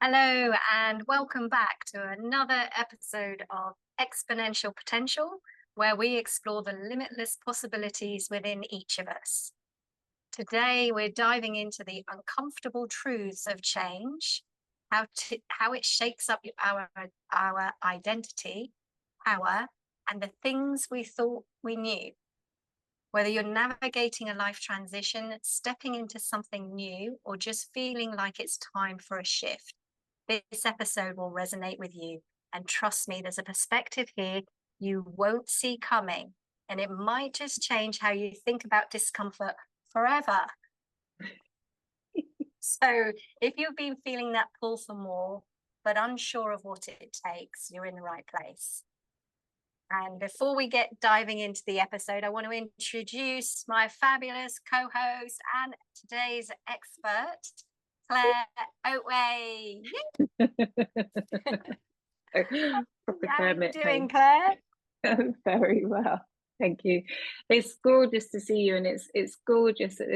Hello, and welcome back to another episode of Exponential Potential, where we explore the limitless possibilities within each of us. Today, we're diving into the uncomfortable truths of change, how it shakes up our identity, power, and the things we thought we knew. Whether you're navigating a life transition, stepping into something new, or just feeling like it's time for a shift, this episode will resonate with you. And trust me, there's a perspective here you won't see coming, and it might just change how you think about discomfort forever. So, if you've been feeling that pull for more, but unsure of what it takes, you're in the right place. And before we get diving into the episode, I want to introduce my fabulous co-host and today's expert, Claire Oatway. How are you doing, Claire? Very well, thank you. It's gorgeous to see you, and it's gorgeous that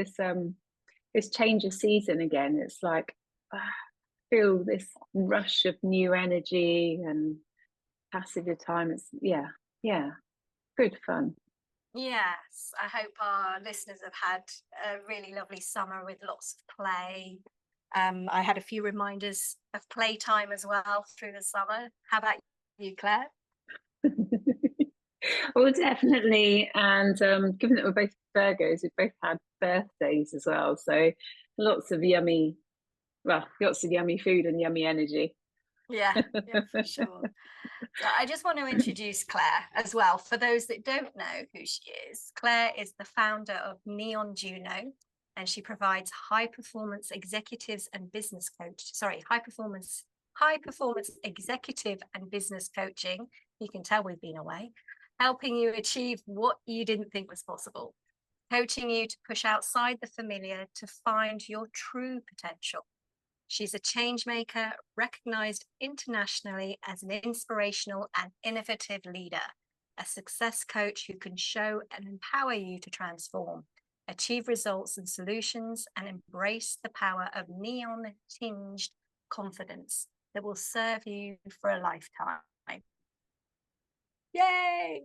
this change of season again. It's like feel this rush of new energy and passage of time. It's good fun. Yes, I hope our listeners have had a really lovely summer with lots of play. I had a few reminders of playtime as well through the summer. How about you, Claire? Well, definitely. And given that we're both Virgos, we've both had birthdays as well. So lots of yummy food and yummy energy. Yeah, for sure. So I just want to introduce Claire as well. For those that don't know who she is, Claire is the founder of Neon Juno, and she provides high performance executives and business high performance executive and business coaching. You can tell we've been away, helping you achieve what you didn't think was possible, coaching you to push outside the familiar to find your true potential. She's a change maker, recognized internationally as an inspirational and innovative leader, a success coach who can show and empower you to transform, achieve results and solutions, and embrace the power of neon tinged confidence that will serve you for a lifetime. Yay!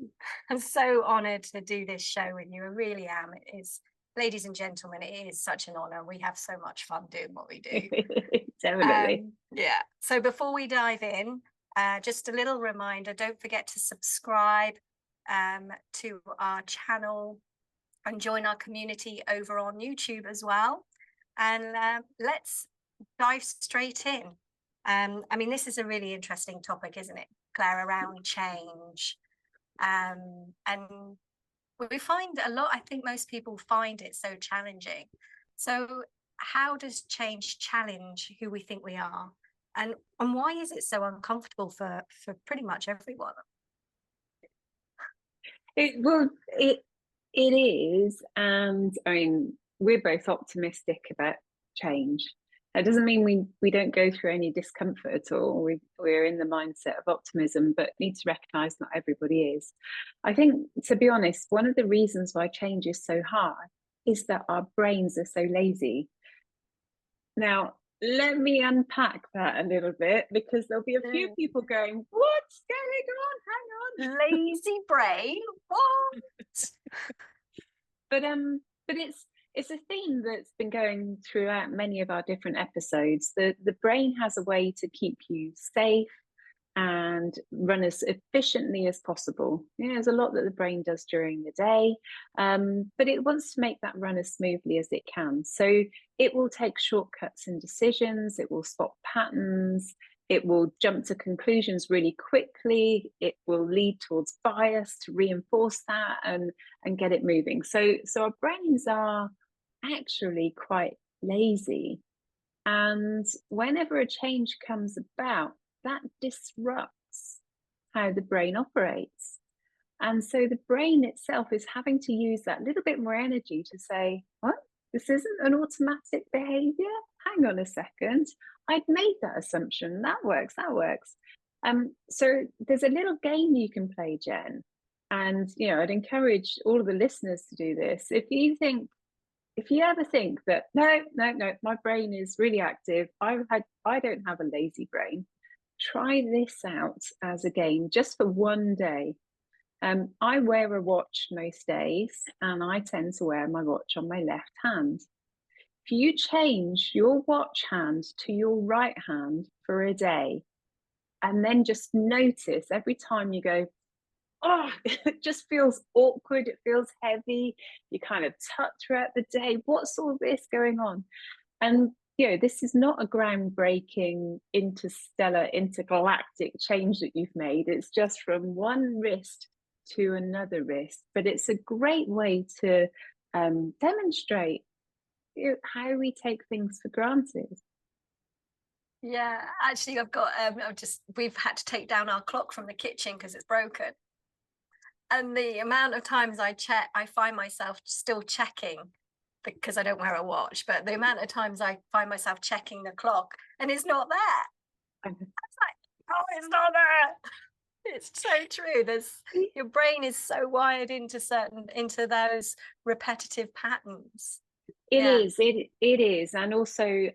I'm so honored to do this show with you. I really am. It is, ladies and gentlemen, it is such an honor. We have so much fun doing what we do. Definitely. Yeah. So before we dive in, just a little reminder, don't forget to subscribe to our channel and join our community over on YouTube as well. And let's dive straight in. I mean, this is a really interesting topic, isn't it, Claire, around change. And we find a lot, I think most people find it so challenging. So how does change challenge who we think we are? And why is it so uncomfortable for pretty much everyone? It is. And I mean, we're both optimistic about change. That doesn't mean we don't go through any discomfort at all. We're in the mindset of optimism, but need to recognize not everybody is. I think, to be honest, one of the reasons why change is so hard is that our brains are so lazy. Now, let me unpack that a little bit, because there'll be a few people going, what's going on? Hang on. Lazy brain? What? But it's a theme that's been going throughout many of our different episodes. The brain has a way to keep you safe and run as efficiently as possible. There's a lot that the brain does during the day, but it wants to make that run as smoothly as it can. So it will take shortcuts in decisions, it will spot patterns, it will jump to conclusions really quickly, it will lead towards bias to reinforce that and get it moving. So our brains are actually quite lazy. And whenever a change comes about, that disrupts how the brain operates. And so the brain itself is having to use that little bit more energy to say, what? This isn't an automatic behavior? Hang on a second. I'd made that assumption. That works. So there's a little game you can play, Jen. And, I'd encourage all of the listeners to do this. If you think if you ever think that no, no, no, my brain is really active, I don't have a lazy brain, try this out as a game just for one day. I wear a watch most days, and I tend to wear my watch on my left hand. If you change your watch hand to your right hand for a day, and then just notice every time you go, oh, it just feels awkward, it feels heavy, you kind of tut throughout the day. What's all this going on? And this is not a groundbreaking interstellar, intergalactic change that you've made. It's just from one wrist to another wrist. But it's a great way to demonstrate how we take things for granted. Yeah, actually, we've had to take down our clock from the kitchen because it's broken. And the amount of times I find myself still checking because I don't wear a watch, but the amount of times I find myself checking the clock and it's not there. It's like, oh, it's not there. It's so true. Your brain is so wired into those repetitive patterns. It Yeah. is. It is, and also,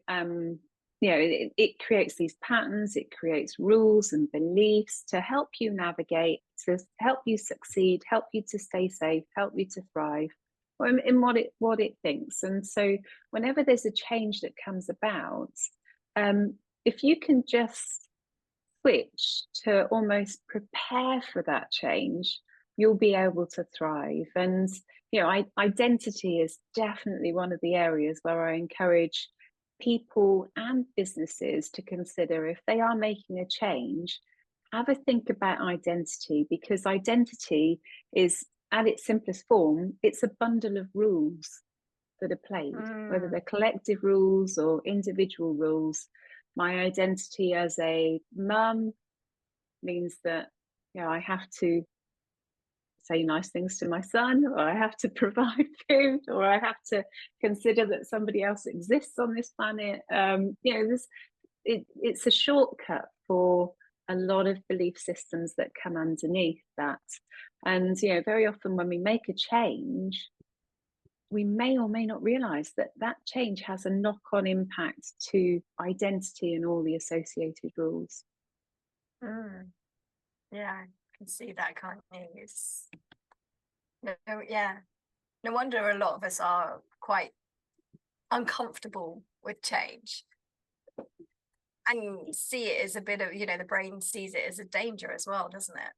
it creates these patterns. It creates rules and beliefs to help you navigate, to help you succeed, help you to stay safe, help you to thrive, in what it thinks. And so, whenever there's a change that comes about, if you can just switch to almost prepare for that change, you'll be able to thrive. And identity is definitely one of the areas where I encourage people and businesses to consider, if they are making a change, have a think about identity, because identity is, at its simplest form, it's a bundle of rules that are played, whether they're collective rules or individual rules. My identity as a mum means that I have to say nice things to my son, or I have to provide food, or I have to consider that somebody else exists on this planet. It's a shortcut for a lot of belief systems that come underneath that. And very often when we make a change, we may or may not realize that that change has a knock-on impact to identity and all the associated rules. Yeah, I can see that, can't you? Yeah. No wonder a lot of us are quite uncomfortable with change and see it as a bit of, the brain sees it as a danger as well, doesn't it?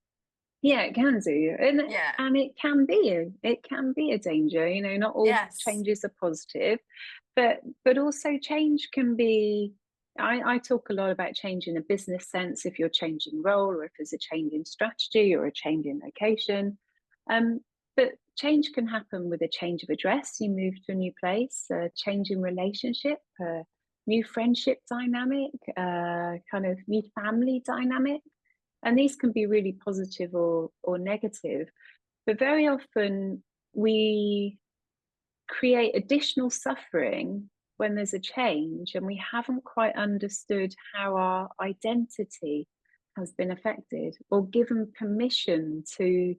Yeah, it can do, and Yeah. and it can be a danger. Not all Yes. changes are positive, but also change can be. I talk a lot about change in a business sense. If you're changing role, or if there's a change in strategy or a change in location, but change can happen with a change of address. You move to a new place, a change in relationship, a new friendship dynamic, kind of new family dynamic. And these can be really positive or negative. But very often we create additional suffering when there's a change and we haven't quite understood how our identity has been affected, or given permission to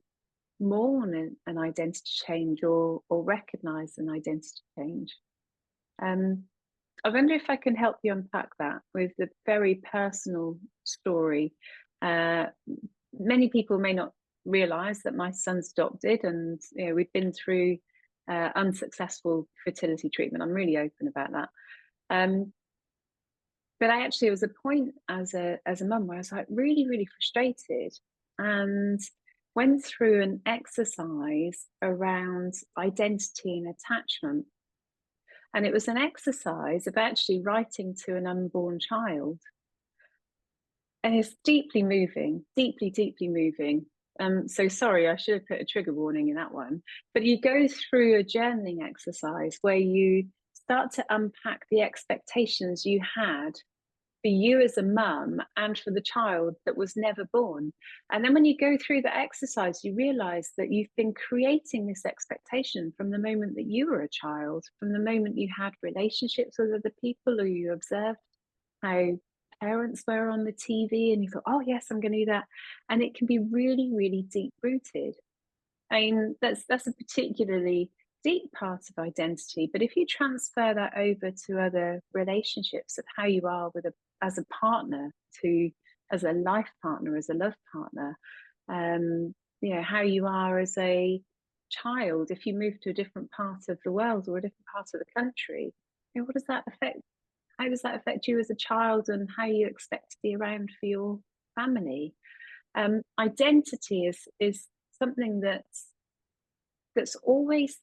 mourn an identity change, or recognize an identity change. I wonder if I can help you unpack that with a very personal story. Many people may not realize that my son's adopted, and we've been through unsuccessful fertility treatment. I'm really open about that. But I actually, was a point as a mum where I was like really, really frustrated, and went through an exercise around identity and attachment. And it was an exercise of actually writing to an unborn child. And it's deeply moving, deeply, deeply moving. So sorry, I should have put a trigger warning in that one. But you go through a journaling exercise where you start to unpack the expectations you had for you as a mum and for the child that was never born. And then when you go through the exercise, you realize that you've been creating this expectation from the moment that you were a child, from the moment you had relationships with other people, or you observed how parents were on the TV and you thought, oh yes, I'm going to do that. And it can be really, really deep rooted. I mean, that's a particularly deep part of identity. But if you transfer that over to other relationships of how you are as a partner, to as a life partner, as a love partner, how you are as a child, if you move to a different part of the world or a different part of the country, what does that affect? How does that affect you as a child, and how you expect to be around for your family? Identity is something that's always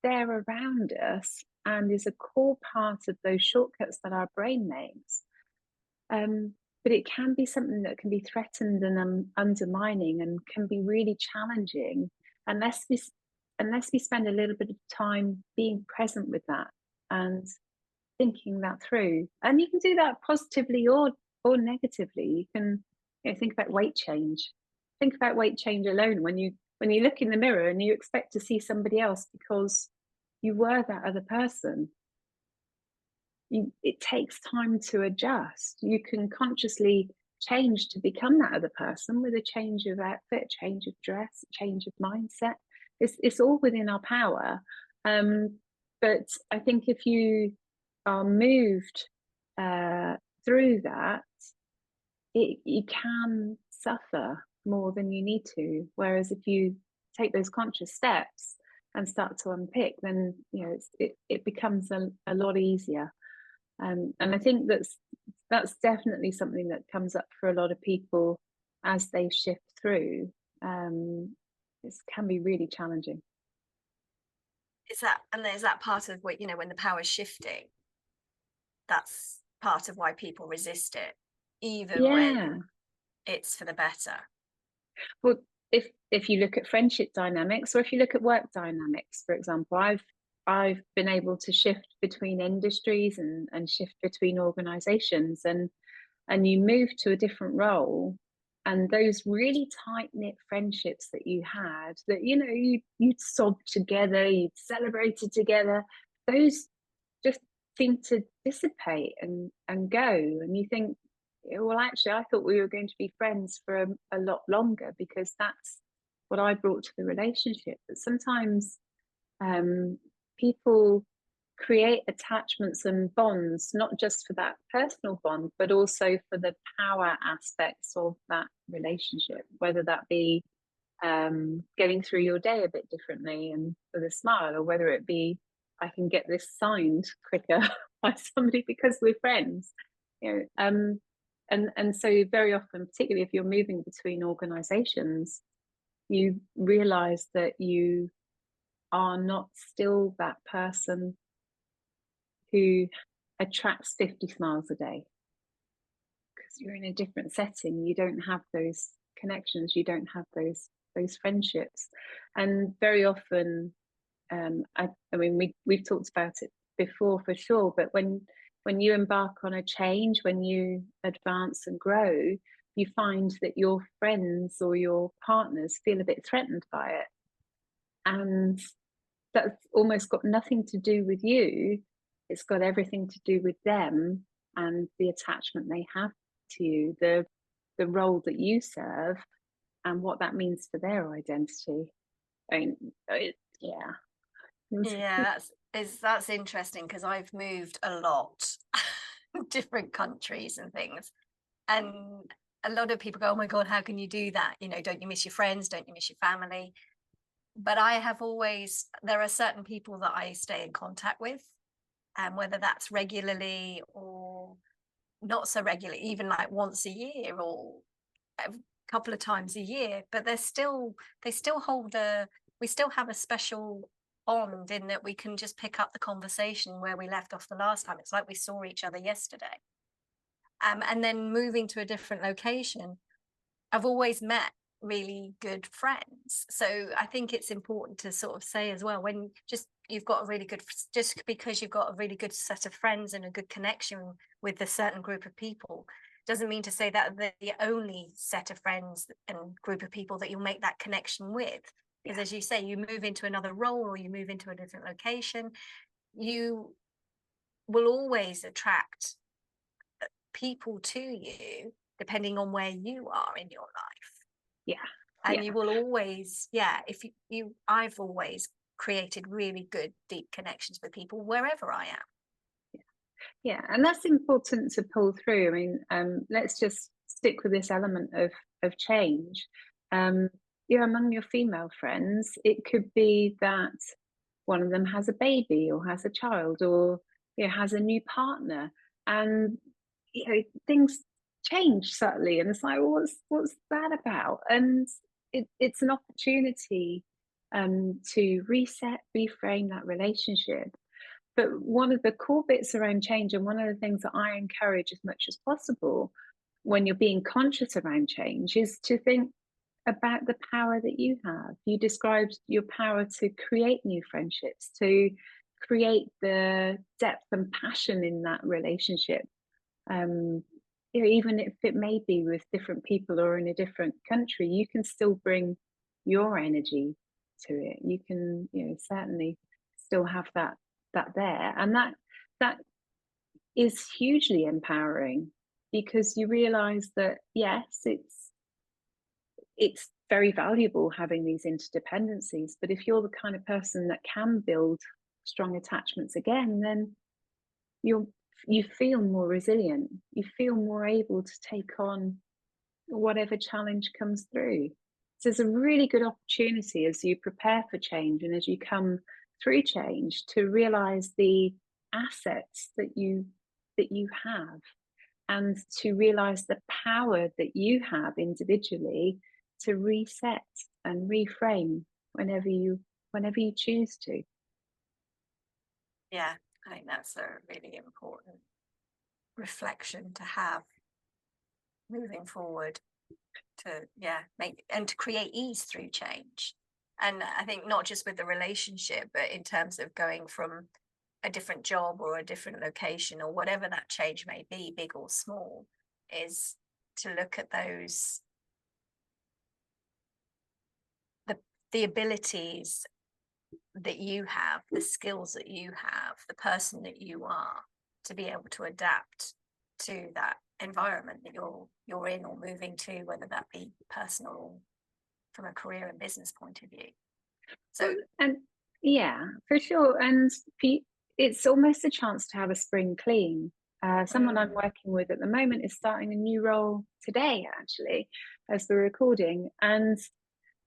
there around us and is a core part of those shortcuts that our brain makes. But it can be something that can be threatened and undermining, and can be really challenging unless we spend a little bit of time being present with that and thinking that through. And you can do that positively or negatively. You can think about weight change. Think about weight change alone. When you look in the mirror and you expect to see somebody else because you were that other person, it takes time to adjust. You can consciously change to become that other person with a change of outfit, change of dress, change of mindset. It's all within our power. But I think if you are moved through that, you can suffer more than you need to. Whereas if you take those conscious steps and start to unpick, then it becomes a lot easier. And I think that's definitely something that comes up for a lot of people as they shift through. It can be really challenging. Is that part of what, when the power's shifting, that's part of why people resist it, even when it's for the better? Well, if you look at friendship dynamics, or if you look at work dynamics, for example, I've been able to shift between industries and shift between organizations, and you move to a different role, and those really tight-knit friendships that you had, that you'd sobbed together, you'd celebrated together, those just seem to dissipate and go. And you think, well, actually, I thought we were going to be friends for a lot longer, because that's what I brought to the relationship. But sometimes people create attachments and bonds, not just for that personal bond, but also for the power aspects of that relationship, whether that be getting through your day a bit differently and with a smile, or whether it be, I can get this signed quicker by somebody because we're friends. And so very often, particularly if you're moving between organizations, you realize that you are not still that person who attracts 50 smiles a day, because you're in a different setting. You don't have those connections, you don't have those friendships. And very often, I mean, we've talked about it before for sure, but when you embark on a change, when you advance and grow, you find that your friends or your partners feel a bit threatened by it. And that's almost got nothing to do with you. It's got everything to do with them and the attachment they have to you, the role that you serve, and what that means for their identity. Yeah, that's interesting, because I've moved a lot, different countries and things, and a lot of people go, "Oh my God, how can you do that? Don't you miss your friends? Don't you miss your family?" But there are certain people that I stay in contact with, and whether that's regularly or not so regularly, even like once a year or a couple of times a year, but they still hold we still have a special bond, in that we can just pick up the conversation where we left off the last time. It's like we saw each other yesterday. And then moving to a different location, I've always met really good friends. So I think it's important to sort of say as well, when you've got a really good, just because you've got a really good set of friends and a good connection with a certain group of people, doesn't mean to say that they're the only set of friends and group of people that you'll make that connection with. Because as you say, you move into another role or you move into a different location, you will always attract people to you depending on where you are in your life. And you will always, if I've always created really good, deep connections with people wherever I am. Yeah, and that's important to pull through. I mean, let's just stick with this element of change. Among your female friends, it could be that one of them has a baby or has a child or has a new partner, and things change subtly, and it's like, well, what's that about? And it's an opportunity to reset, reframe that relationship. But one of the core bits around change, and one of the things that I encourage as much as possible when you're being conscious around change, is to think about the power that you have. You described your power to create new friendships, to create the depth and passion in that relationship. Even if it may be with different people or in a different country, you can still bring your energy to it. You can, certainly still have that there, and that is hugely empowering, because you realize that yes, it's very valuable having these interdependencies, but if you're the kind of person that can build strong attachments again, then you feel more resilient, you feel more able to take on whatever challenge comes through. So it's a really good opportunity as you prepare for change and as you come through change to realize the assets that you have, and to realize the power that you have individually to reset and reframe whenever you choose to. Yeah, I think that's a really important reflection to have moving forward, to make and to create ease through change. And I think not just with the relationship, but in terms of going from a different job or a different location or whatever that change may be, big or small, is to look at those the abilities that you have, the skills that you have, the person that you are, to be able to adapt to that environment that you're in or moving to, whether that be personal or from a career and business point of view. So, and yeah, for sure. And it's almost a chance to have a spring clean. Someone I'm working with at the moment is starting a new role today, actually, as we're recording, and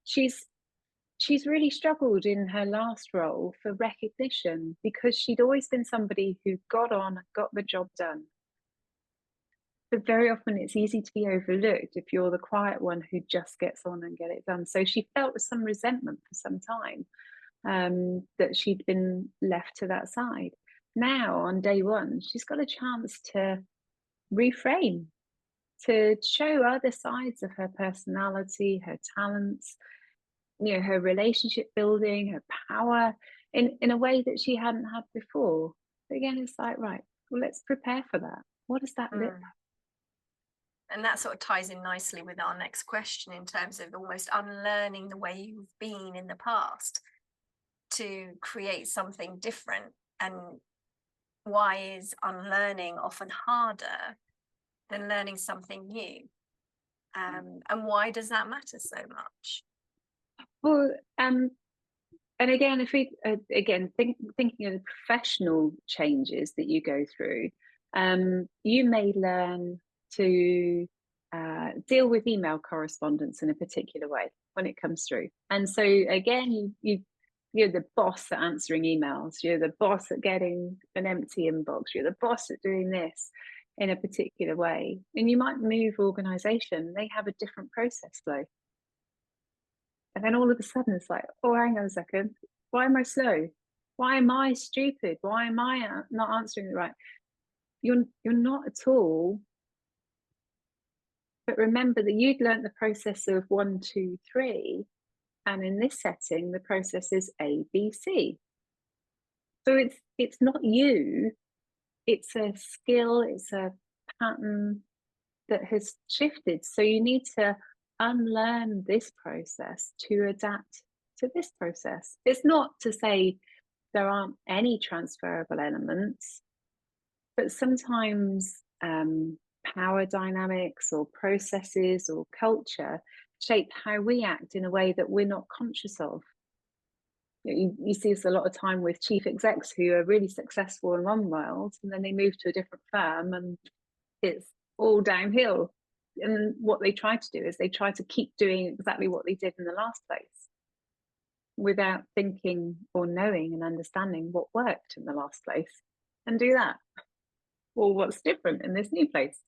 she's really struggled in her last role for recognition, because she'd always been somebody who got on, got the job done. But very often it's easy to be overlooked if you're the quiet one who just gets on and get it done. So she felt some resentment for some time, that she'd been left to that side. Now, on day one, she's got a chance to reframe, to show other sides of her personality, her talents, her relationship building, her power in a way that she hadn't had before. But again, it's like, right, well, let's prepare for that. What does that look like? And that sort of ties in nicely with our next question, in terms of almost unlearning the way you've been in the past to create something different. And why is unlearning often harder than learning something new? And why does that matter so much? Well, and again, if we thinking of the professional changes that you go through, you may learn to deal with email correspondence in a particular way when it comes through. And so again, you're the boss at answering emails, you're the boss at getting an empty inbox, you're the boss at doing this in a particular way. And you might move organization, they have a different process flow. And then all of a sudden it's like, oh, hang on a second, why am I slow? Why am I stupid? Why am I not answering it right? You're not at all. But remember that you'd learnt the process of 1, 2, 3. And in this setting, the process is A, B, C. So it's not you, it's a skill, it's a pattern that has shifted. So you need to unlearn this process to adapt to this process. It's not to say there aren't any transferable elements, but sometimes power dynamics or processes or culture shape how we act in a way that we're not conscious of. You see this a lot of time with chief execs who are really successful in one world, and then they move to a different firm and it's all downhill. And what they try to do is they try to keep doing exactly what they did in the last place without thinking or knowing and understanding what worked in the last place, and do that. Or what's different in this new place,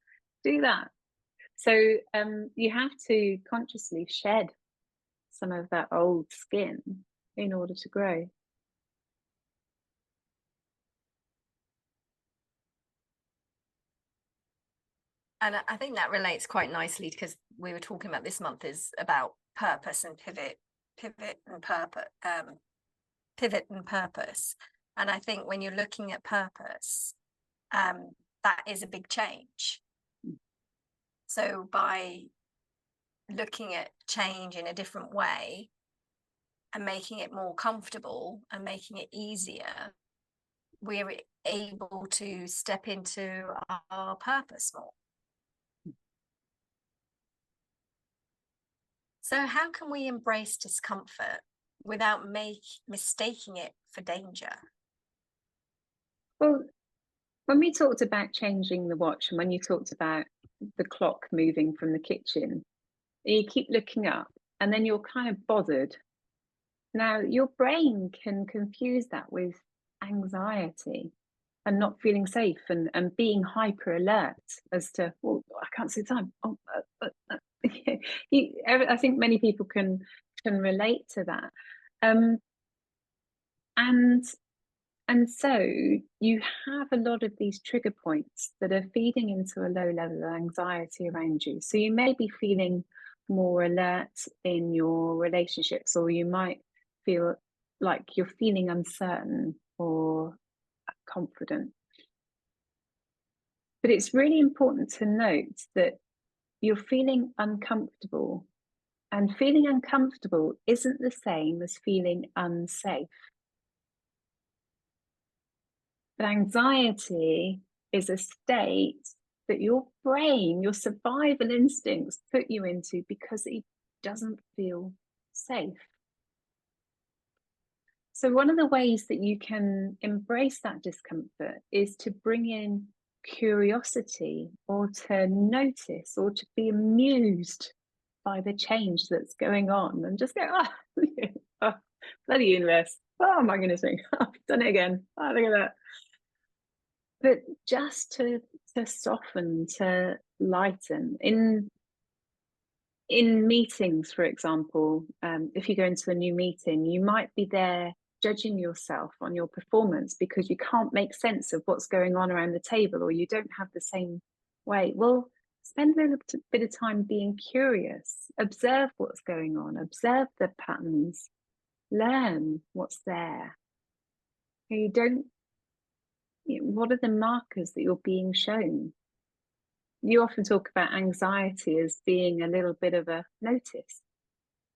do that. So you have to consciously shed some of that old skin in order to grow. And I think that relates quite nicely, because we were talking about this month is about purpose and pivot and purpose. And I think when you're looking at purpose, that is a big change. So by looking at change in a different way and making it more comfortable and making it easier, we're able to step into our purpose more. So how can we embrace discomfort without mistaking it for danger? Well, when we talked about changing the watch, and when you talked about the clock moving from the kitchen, you keep looking up and then you're kind of bothered. Now, your brain can confuse that with anxiety and not feeling safe, and being hyper alert as to, well, I can't see the time. I think many people can relate to that. And so you have a lot of these trigger points that are feeding into a low level of anxiety around you. So you may be feeling more alert in your relationships, or you might feel like you're feeling uncertain or confident. But it's really important to note that you're feeling uncomfortable, and feeling uncomfortable isn't the same as feeling unsafe. But anxiety is a state that your brain, your survival instincts put you into because it doesn't feel safe. So one of the ways that you can embrace that discomfort is to bring in curiosity, or to notice, or to be amused by the change that's going on, and just go, oh, bloody universe. Oh my goodness me, I've done it again. Oh, look at that. But just to soften, to lighten. In meetings, for example, if you go into a new meeting, you might be there judging yourself on your performance because you can't make sense of what's going on around the table, or you don't have the same way. Well, spend a little bit of time being curious, observe what's going on, observe the patterns, learn what's there. What are the markers that you're being shown? You often talk about anxiety as being a little bit of a notice.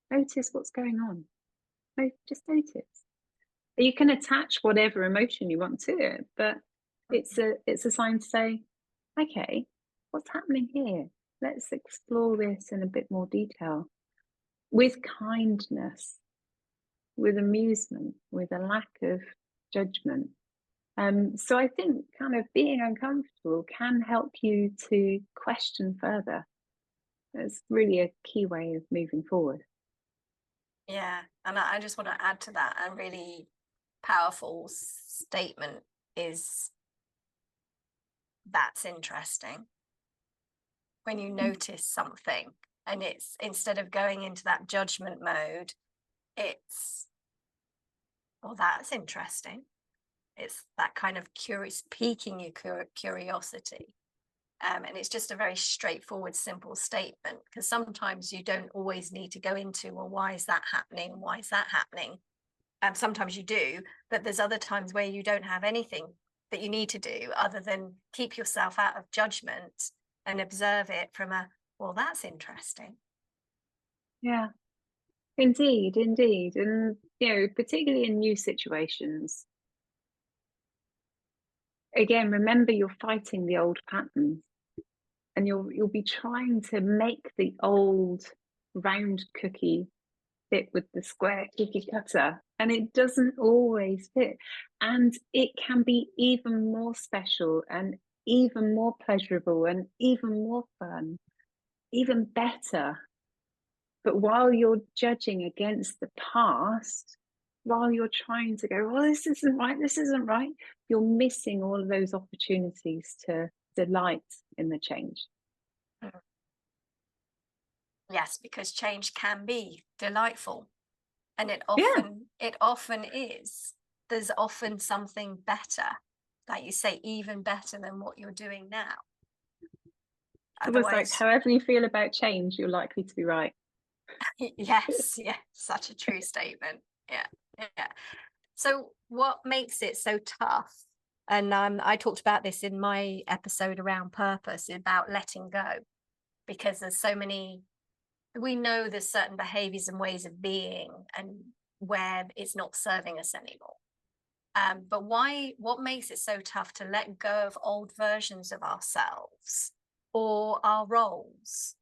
Notice what's going on. Just notice. You can attach whatever emotion you want to it, but it's a sign to say, okay, what's happening here? Let's explore this in a bit more detail, with kindness, with amusement, with a lack of judgment. So I think kind of being uncomfortable can help you to question further. It's really a key way of moving forward. Yeah, and I just want to add to that, a really powerful statement is, that's interesting. When you notice something, and it's, instead of going into that judgment mode, it's, well, that's interesting. It's that kind of piquing your curiosity. And it's just a very straightforward, simple statement, because sometimes you don't always need to go into, well, why is that happening? Why is that happening? Sometimes you do, but there's other times where you don't have anything that you need to do other than keep yourself out of judgment and observe it from a, well, that's interesting. Yeah, indeed. And, particularly in new situations, again, remember you're fighting the old patterns, and you'll be trying to make the old round cookie fit with the square cookie cutter, and it doesn't always fit. And it can be even more special and even more pleasurable and even more fun, even better. But while you're judging against the past, while you're trying to go, well, this isn't right, you're missing all of those opportunities to delight in the change. Mm. Yes, because change can be delightful, and it Yeah. often is. There's often something better, like you say, even better than what you're doing now. It was like, Otherwise, however you feel about change, you're likely to be right. yes, yeah, such a true statement. Yeah, yeah. So, what makes it so tough? And I talked about this in my episode around purpose, about letting go, because there's so many. We know there's certain behaviors and ways of being, and where it's not serving us anymore. But why? What makes it so tough to let go of old versions of ourselves or our roles?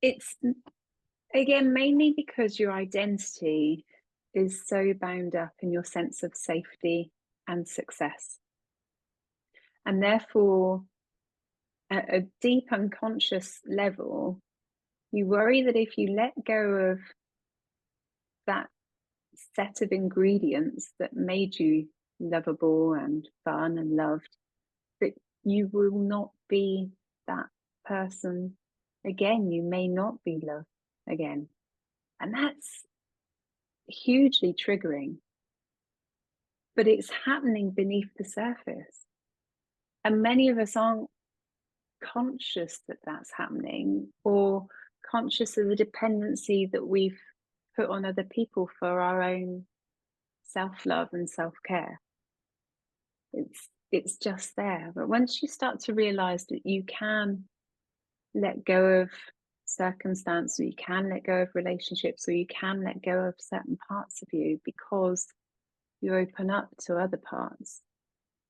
It's, again, mainly because your identity is so bound up in your sense of safety and success. And therefore, at a deep unconscious level, you worry that if you let go of that set of ingredients that made you lovable and fun and loved, that you will not be that person again. You may not be loved again. And that's hugely triggering, but it's happening beneath the surface. And many of us aren't conscious that that's happening, or conscious of the dependency that we've put on other people for our own self-love and self-care. It's just there. But once you start to realize that you can let go of circumstance, or you can let go of relationships, or you can let go of certain parts of you because you open up to other parts,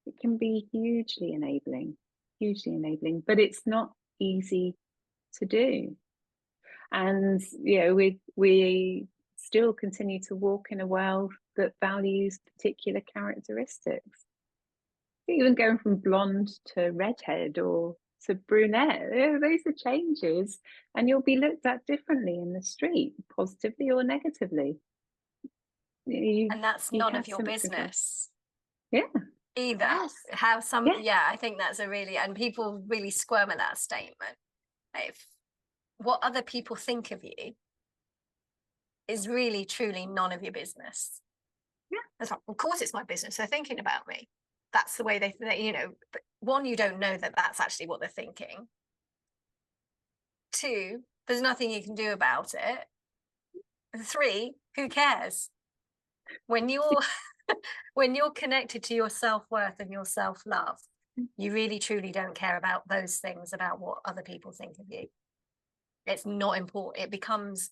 it can be hugely enabling, but it's not easy to do. And we still continue to walk in a world that values particular characteristics. Even going from blonde to redhead or to brunette, those are changes, and you'll be looked at differently in the street, positively or negatively. You And that's you none have of your something to, business yeah, either. yes, How some, yeah. yeah, I think that's a really, and people really squirm at that statement. If what other people think of you is really truly none of your business. Yeah. It's like, of course it's my business. They're thinking about me. That's the way but one, you don't know that that's actually what they're thinking. Two, there's nothing you can do about it. Three, who cares? When you're when you're connected to your self-worth and your self-love, you really truly don't care about those things, about what other people think of you. It's not important. It becomes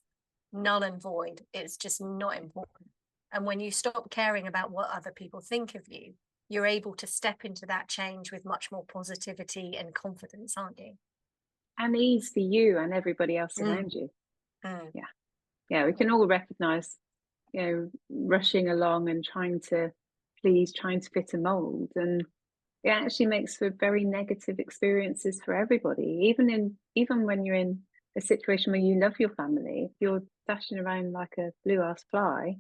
null and void. It's just not important. And when you stop caring about what other people think of you, you're able to step into that change with much more positivity and confidence, aren't you? And ease for you and everybody else Mm. around you. Mm. Yeah, we can all recognize, rushing along and trying to please, trying to fit a mold, and it actually makes for very negative experiences for everybody. Even when you're in a situation where you love your family, if you're dashing around like a blue ass fly,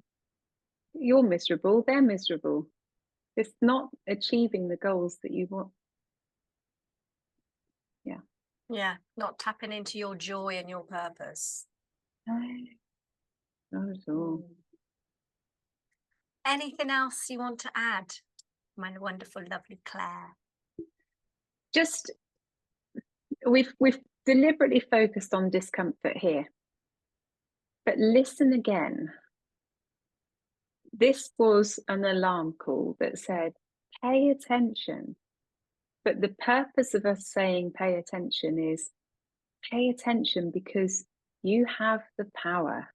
you're miserable, they're miserable. It's not achieving the goals that you want. Yeah. Yeah, not tapping into your joy and your purpose. No, not at all. Mm. Anything else you want to add, my wonderful, lovely Claire? Just we've deliberately focused on discomfort here, but listen again. This was an alarm call that said, pay attention. But the purpose of us saying pay attention is pay attention because you have the power.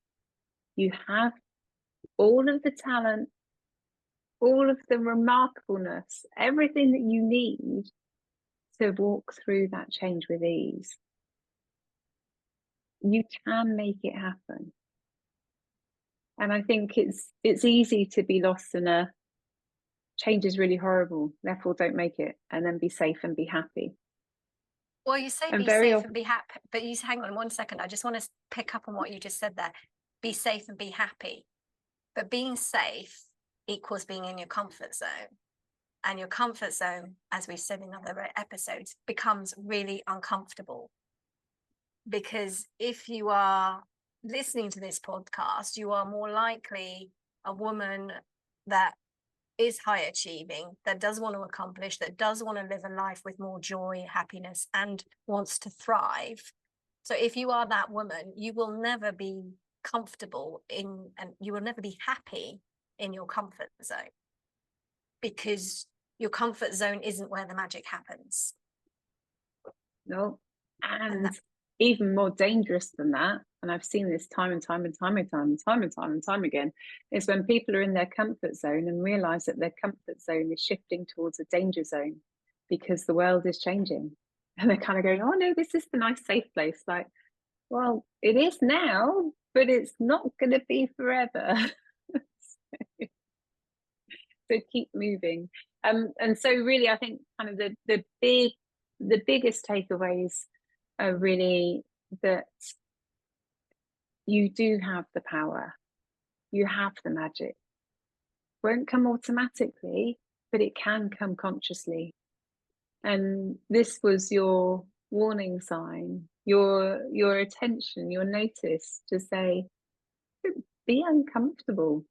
You have all of the talent, all of the remarkableness, everything that you need to walk through that change with ease. you can make it happen. And I think it's easy to be lost in a change is really horrible, therefore don't make it, and then be safe and be happy. Well, you say And be very safe often, and be happy, but you hang on 1 second. I just want to pick up on what you just said there. Be safe and be happy. But being safe equals being in your comfort zone. And your comfort zone, as we've said in other episodes, becomes really uncomfortable. Because if you are listening to this podcast, you are more likely a woman that is high achieving, that does want to accomplish, that does want to live a life with more joy, happiness, and wants to thrive. So if you are that woman, you will never be comfortable in, and you will never be happy in your comfort zone, because your comfort zone isn't where the magic happens. no, and that, even more dangerous than that, and I've seen this time and time and time and time and time and time and time again, is when people are in their comfort zone and realize that their comfort zone is shifting towards a danger zone because the world is changing. And they're kind of going, oh no, this is the nice safe place. Like, well, it is now, but it's not going to be forever. So keep moving. And so really, I think kind of the biggest takeaways are really that you do have the power, you have the magic. Won't come automatically, but it can come consciously. And this was your warning sign, your attention, your notice to say, be uncomfortable.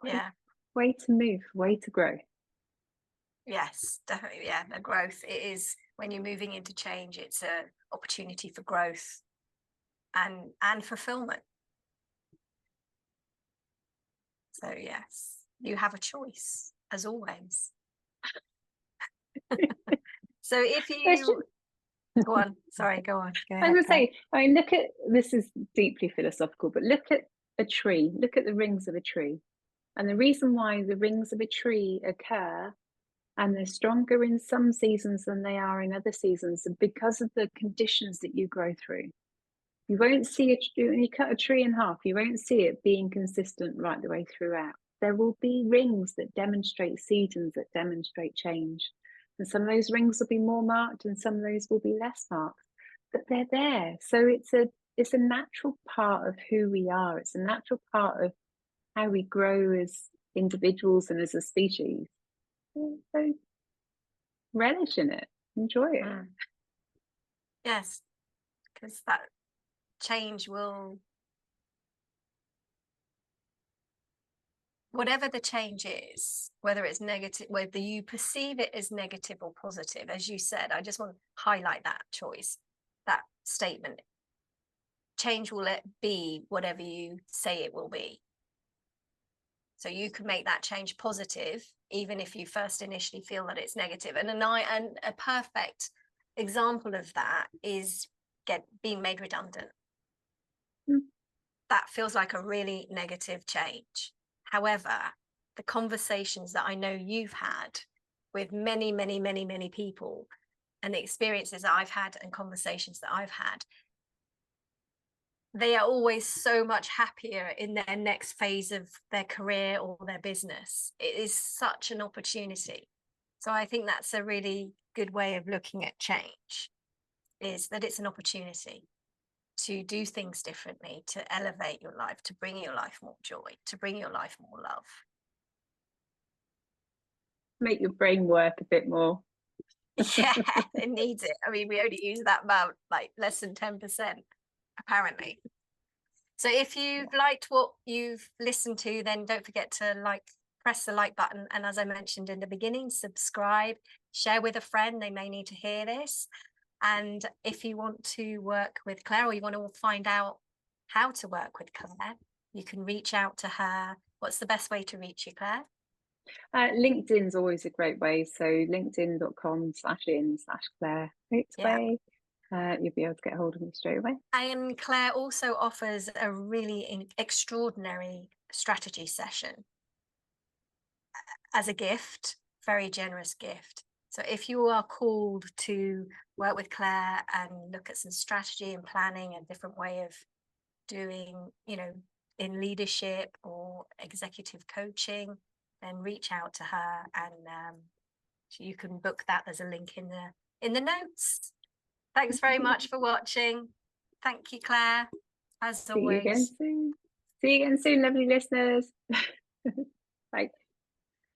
yeah. Way to move, way to grow. Yes, definitely. Yeah, the growth, it is, when you're moving into change, it's an opportunity for growth and fulfillment. So yes, you have a choice, as always. So if you go on, sorry, go on. Go I ahead, was Claire. going to say, I mean, look at, this is deeply philosophical, but look at a tree, look at the rings of a tree. And the reason why the rings of a tree occur and they're stronger in some seasons than they are in other seasons are because of the conditions that you grow through. You won't see it when you cut a tree in half, you won't see it being consistent right the way throughout. There will be rings that demonstrate seasons, that demonstrate change. And some of those rings will be more marked and some of those will be less marked, but they're there. So it's a natural part of who we are. It's a natural part of how we grow as individuals and as a species. So relish in it, enjoy it. Yes, because that change will, whatever the change is, whether it's negative, whether you perceive it as negative or positive, as you said, I just want to highlight that choice, that statement. Change will be whatever you say it will be. So you can make that change positive, even if you first initially feel that it's negative. And a perfect example of that is being made redundant. That feels like a really negative change. However, the conversations that I know you've had with many, many, many, many people, and the experiences that I've had and conversations that I've had, they are always so much happier in their next phase of their career or their business. It is such an opportunity. So I think that's a really good way of looking at change, is that it's an opportunity to do things differently, to elevate your life, to bring your life more joy, to bring your life more love. Make your brain work a bit more. Yeah, it needs it. I mean, we only use that amount, like less than 10%, apparently. So if you've liked what you've listened to, then don't forget to press the like button. And as I mentioned in the beginning, subscribe, share with a friend. They may need to hear this. And if you want to work with Claire, or you want to find out how to work with Claire, you can reach out to her. What's the best way to reach you, Claire? LinkedIn's always a great way. So linkedin.com/in/Claire Hoteway. You'll be able to get hold of me straight away. And Claire also offers a really extraordinary strategy session as a gift, very generous gift. So if you are called to work with Claire and look at some strategy and planning and different way of doing, in leadership or executive coaching, then reach out to her, and you can book that. There's a link in the notes. Thanks very much for watching. Thank you, Claire, as See you again always. soon. See you again soon, lovely listeners. Bye.